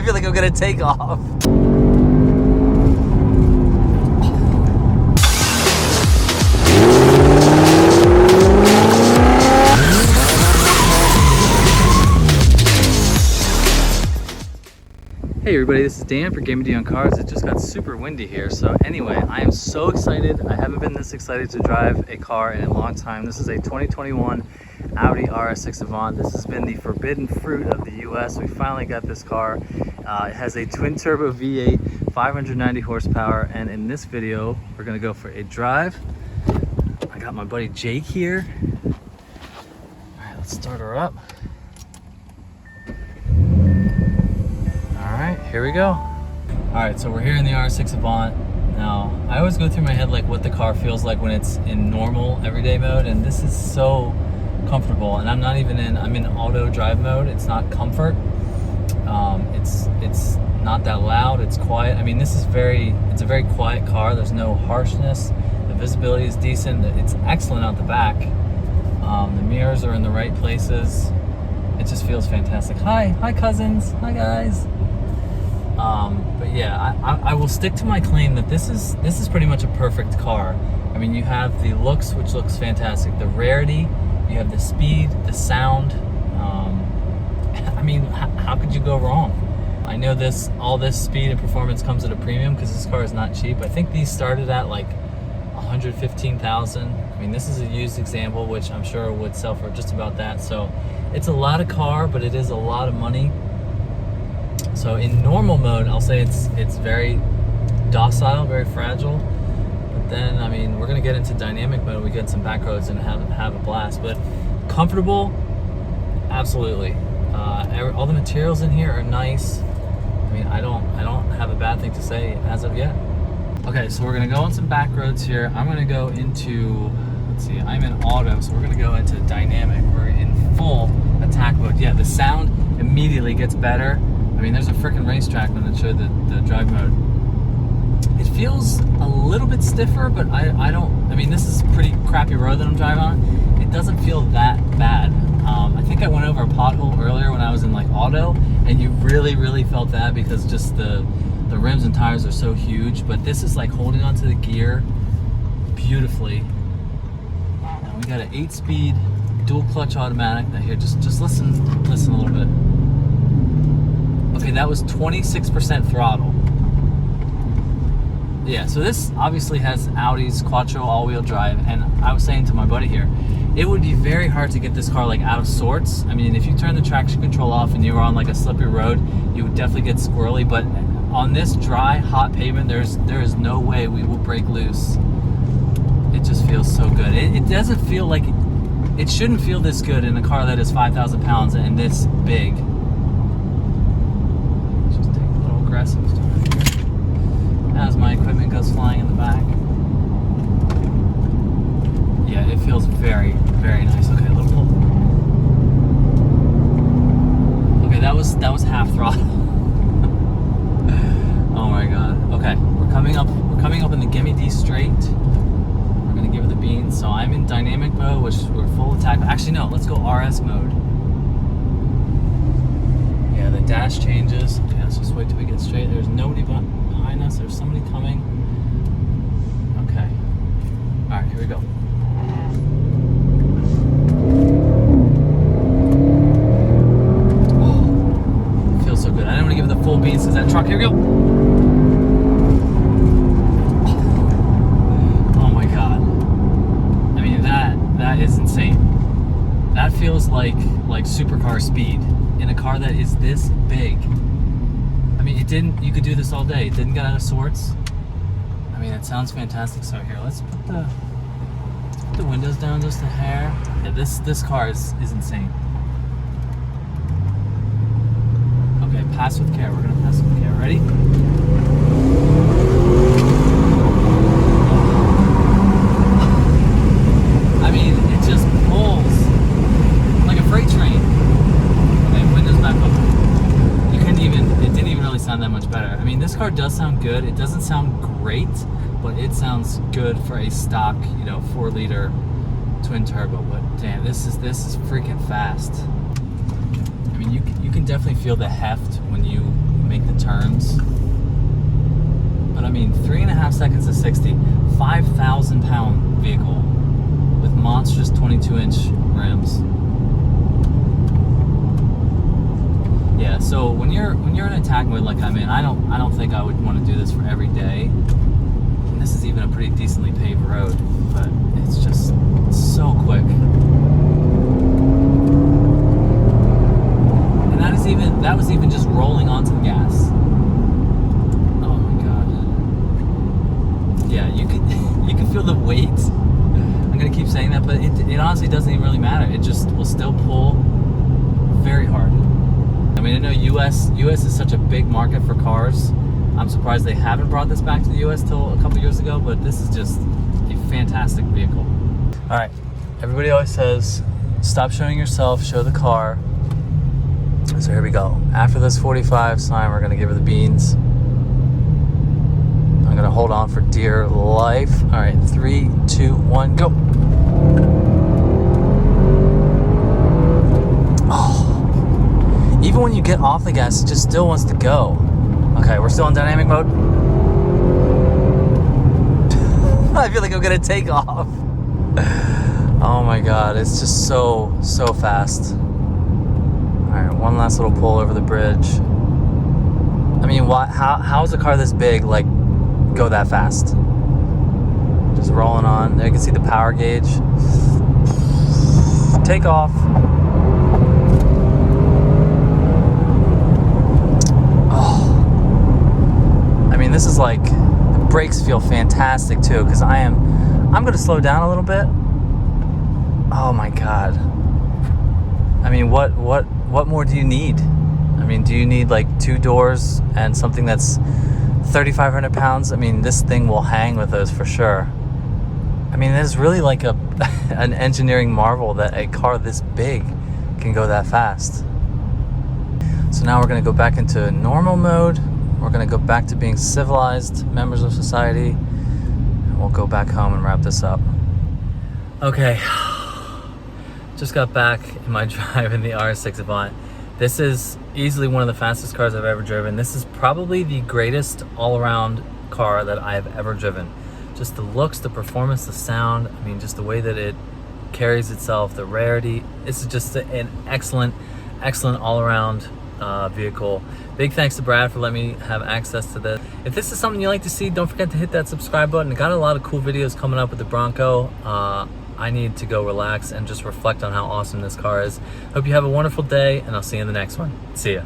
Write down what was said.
I feel like I'm gonna take off. Hey everybody, this is Dan for Gaming D on Cars. It just got super windy here, so anyway, I am so excited. I haven't been this excited to drive a car in a long time. This is a 2021 Audi RS6 Avant. This has been the forbidden fruit of the US. We finally got this car. It has a twin turbo V8, 590 horsepower, and in this video, we're gonna go for a drive. I got my buddy Jake here. All right, let's start her up. Here we go. All right, so we're here in the RS6 Avant. Now, I always go through my head like what the car feels like when it's in normal everyday mode, and this is so comfortable. And I'm not even I'm in auto drive mode. It's not comfort. It's not that loud. It's quiet. I mean, it's a very quiet car. There's no harshness. The visibility is decent. It's excellent out the back. The mirrors are in the right places. It just feels fantastic. Hi cousins. Hi guys. But yeah, I will stick to my claim that this is pretty much a perfect car. I mean, you have the looks, which looks fantastic, the rarity, you have the speed, the sound. I mean, how could you go wrong? I know all this speed and performance comes at a premium because this car is not cheap. I think these started at like 115,000. I mean, this is a used example, which I'm sure would sell for just about that. So it's a lot of car, but it is a lot of money. So in normal mode, I'll say it's very docile, very fragile. But then, I mean, we're gonna get into dynamic mode. We get some back roads and have a blast. But comfortable, absolutely. All the materials in here are nice. I mean, I don't have a bad thing to say as of yet. Okay, so we're gonna go on some back roads here. I'm gonna go into, let's see, I'm in auto, so we're gonna go into dynamic. We're in full attack mode. Yeah, the sound immediately gets better. I mean, there's a freaking racetrack when it showed the drive mode. It feels a little bit stiffer, but I mean, this is a pretty crappy road that I'm driving on. It doesn't feel that bad. I think I went over a pothole earlier when I was in like auto, and you really felt that because just the rims and tires are so huge, but this is like holding onto the gear beautifully. And we got an 8-speed dual clutch automatic. Now here, just listen a little bit. Okay, that was 26% throttle. Yeah, so this obviously has Audi's Quattro all-wheel drive, and I was saying to my buddy here, it would be very hard to get this car like out of sorts. I mean, if you turn the traction control off and you were on like a slippery road, you would definitely get squirrely, but on this dry, hot pavement, there is no way we will break loose. It just feels so good. It doesn't feel like, it shouldn't feel this good in a car that is 5,000 pounds and this big. As my equipment goes flying in the back. Yeah, it feels very nice. Okay, a little pull. Okay, that was half throttle. Oh my god. Okay, we're coming up in the Gimme D straight. We're gonna give it the beans. So I'm in dynamic mode, which we're full attack. Actually no, let's go RS mode. Yeah, the dash changes. Okay, let's just wait till we get straight. There's nobody behind us. There's somebody coming. Okay. All right, here we go. Oh, it feels so good. I didn't want to give it the full beans because that truck. Here we go. Oh my god. I mean, that is insane. That feels like supercar speed in a car that is this big. I mean, you could do this all day. It didn't get out of sorts. I mean, it sounds fantastic. So here, let's put the windows down just a hair. Yeah, this car is insane. Okay, pass with care. We're gonna pass with care. Ready? I mean, it just pulls like a freight train. Okay, windows back up. It didn't even really sound that much better. I mean, this car does sound good. It doesn't sound great, but it sounds good for a stock, 4-liter twin turbo. But damn, this is freaking fast. I mean, you can definitely feel the heft when you make the turns. But I mean, 3.5 seconds to 60, 5,000 pound vehicle with monstrous 22-inch rims. Yeah, so when you're in attack mode like I'm in, I don't think I would want to do this for every day. And this is even a pretty decently paved road, but it's just so quick. And that was even just rolling onto the gas. Oh my god. Yeah, you can feel the weight. I'm gonna keep saying that, but it honestly doesn't even really matter. It just will still pull very hard. I mean, I know US is such a big market for cars. I'm surprised they haven't brought this back to the US till a couple years ago, but this is just a fantastic vehicle. All right, everybody always says, stop showing yourself, show the car. So here we go. After this 45 sign, we're gonna give her the beans. I'm gonna hold on for dear life. All right, 3, 2, 1, go. Oh. Even when you get off the gas, it just still wants to go. Okay, we're still in dynamic mode. I feel like I'm gonna take off. Oh my god, it's just so fast. Alright, one last little pull over the bridge. I mean, how is a car this big, like, go that fast? Just rolling on. There you can see the power gauge. Take off. This is like, the brakes feel fantastic too, because I'm gonna slow down a little bit. Oh my god. I mean, what more do you need? I mean, do you need like 2 doors and something that's 3,500 pounds? I mean, this thing will hang with those for sure. I mean, it's really like an engineering marvel that a car this big can go that fast. So now we're gonna go back into normal mode. We're gonna go back to being civilized members of society, and we'll go back home and wrap this up. Okay, just got back in my drive in the RS6 Avant. This is easily one of the fastest cars I've ever driven. This is probably the greatest all-around car that I have ever driven. Just the looks, the performance, the sound, I mean, just the way that it carries itself, the rarity. This is just an excellent all-around vehicle. Big thanks to Brad for letting me have access to this. If this is something you like to see, don't forget to hit that subscribe button. I got a lot of cool videos coming up with the Bronco. I need to go relax and just reflect on how awesome this car is. Hope you have a wonderful day, and I'll see you in the next one. See ya.